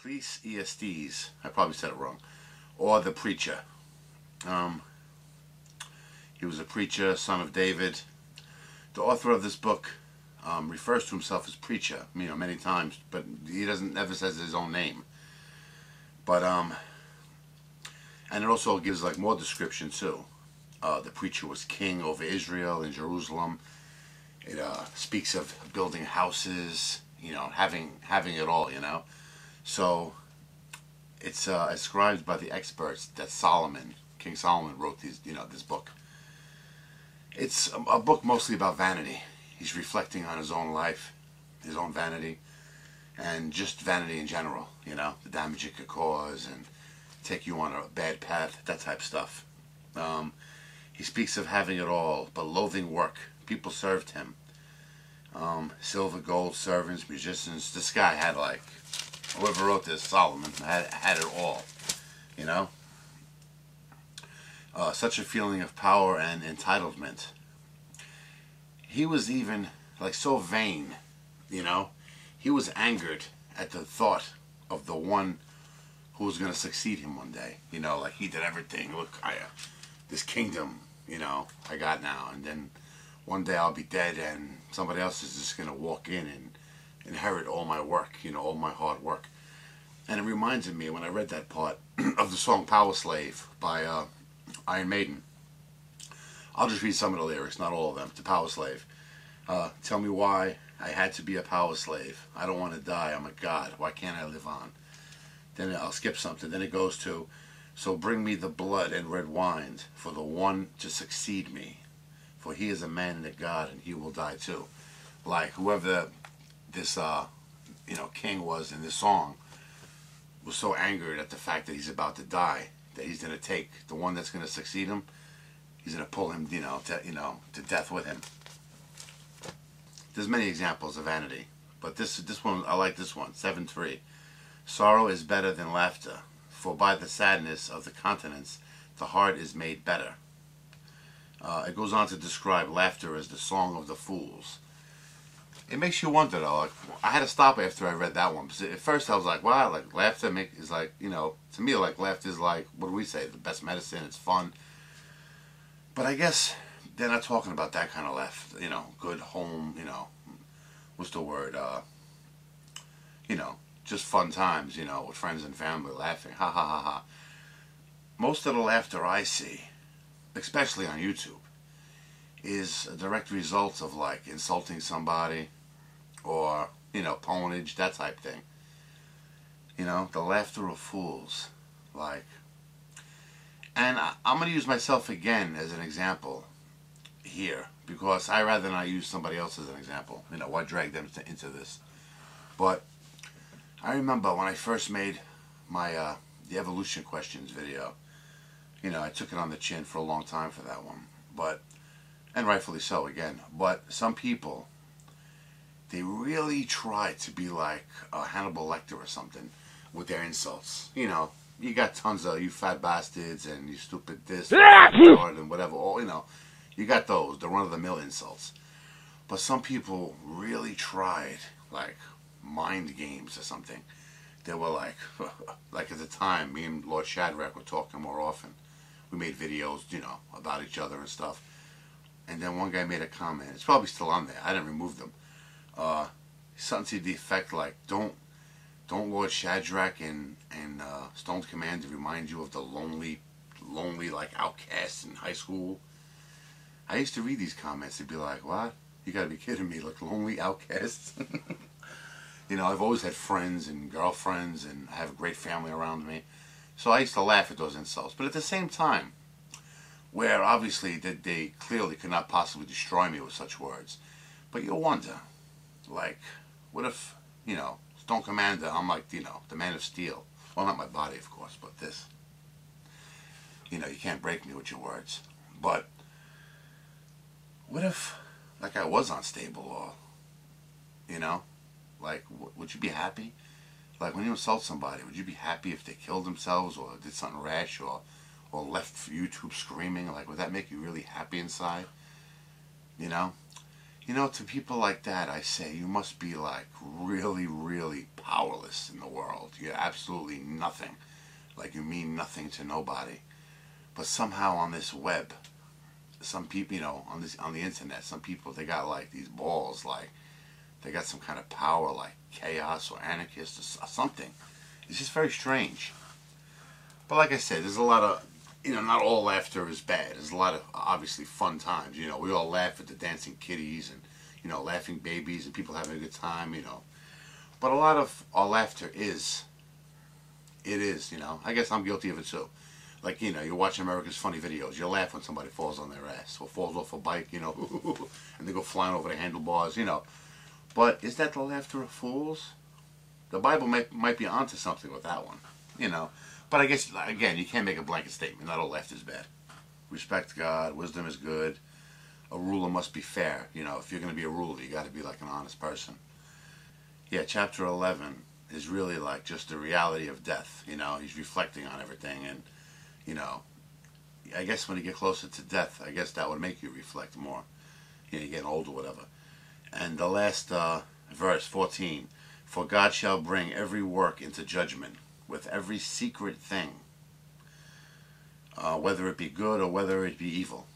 Ecclesiastes, I probably said it wrong, or the preacher. He was a preacher, son of David. The author of this book refers to himself as preacher, many times, but he never says his own name. But and it also gives like more description too. The preacher was king over Israel in Jerusalem. It speaks of building houses, having it all, So it's ascribed by the experts that King Solomon wrote this book. It's a book mostly about vanity. He's reflecting on his own life, his own vanity, and just vanity in general, the damage it could cause and take you on a bad path, that type of stuff. He speaks of having it all, but loathing work. People served him. Silver, gold, servants, musicians. This guy had whoever wrote this, Solomon, had it all, Such a feeling of power and entitlement. He was even so vain, He was angered at the thought of the one who was going to succeed him one day. He did everything. Look, this kingdom, I got now, and then one day I'll be dead and somebody else is just going to walk in and inherit all my work, all my hard work. And it reminded me, when I read that part, of the song Power Slave by Iron Maiden. I'll just read some of the lyrics, not all of them, to Power Slave. Tell me why I had to be a power slave. I don't want to die, I'm a god, why can't I live on? Then I'll skip something, then it goes to, so bring me the blood and red wine for the one to succeed me. For he is a man and a god, and he will die too. Like whoever this king was in this song was so angered at the fact that he's about to die, that he's going to take the one that's going to succeed him. He's going to pull him, to death with him. There's many examples of vanity, but this one, I like this one. 7:3. Sorrow is better than laughter, for by the sadness of the countenance the heart is made better. It goes on to describe laughter as the song of the fools. It makes you wonder though. I had to stop after I read that one. Because at first I was like, wow, laughter is to me, laughter is what do we say? The best medicine. It's fun. But I guess they're not talking about that kind of laughter. Good home. What's the word? Just fun times. With friends and family laughing. Ha ha ha ha. Most of the laughter I see, especially on YouTube, is a direct result of insulting somebody or ponage, that type thing. The laughter of fools. And I'm going to use myself again as an example here, because I rather not use somebody else as an example. Why drag them into this? But I remember when I first made my the evolution questions video. I took it on the chin for a long time for that one, and rightfully so again. But some people, they really try to be like Hannibal Lecter or something with their insults. You got tons of you fat bastards and you stupid this and whatever. All you got those, the run-of-the-mill insults. But some people really tried mind games or something. They were at the time, me and Lord Shadrach were talking more often. We made videos, about each other and stuff. And then one guy made a comment. It's probably still on there. I didn't remove them. Something to the effect don't Lord Shadrach and Stone's Commander remind you of the lonely outcasts in high school? I used to read these comments and be like, what? You gotta be kidding me, lonely outcasts? I've always had friends and girlfriends and I have a great family around me. So I used to laugh at those insults. But at the same time, where obviously they clearly could not possibly destroy me with such words. But you wonder, what if, Stone Commander, I'm the Man of Steel. Well, not my body, of course, but this. You can't break me with your words. But what if, I was unstable or, would you be happy? When you insult somebody, would you be happy if they killed themselves or did something rash or left YouTube screaming? Would that make you really happy inside? To people like that, I say, you must be really, really powerless in the world. You're absolutely nothing. Like you mean nothing to nobody. But somehow on this web, some people, on the internet, some people, they got like these balls, like they got some kind of power, like chaos or anarchist or something. It's just very strange. But like I said, there's a lot of, not all laughter is bad. There's a lot of obviously fun times. We all laugh at the dancing kitties and, laughing babies and people having a good time, But a lot of our laughter is, I guess I'm guilty of it too. Like, you watch America's Funny Videos. You laugh when somebody falls on their ass or falls off a bike, and they go flying over the handlebars, But is that the laughter of fools? The Bible might be onto something with that one, But I guess, again, you can't make a blanket statement. Not all laughter is bad. Respect God. Wisdom is good. A ruler must be fair. If you're going to be a ruler, you got to be like an honest person. Yeah, chapter 11 is really like just the reality of death. He's reflecting on everything. And, I guess when you get closer to death, I guess that would make you reflect more. You're getting old or whatever. And the last verse, 14. For God shall bring every work into judgment with every secret thing, whether it be good or whether it be evil.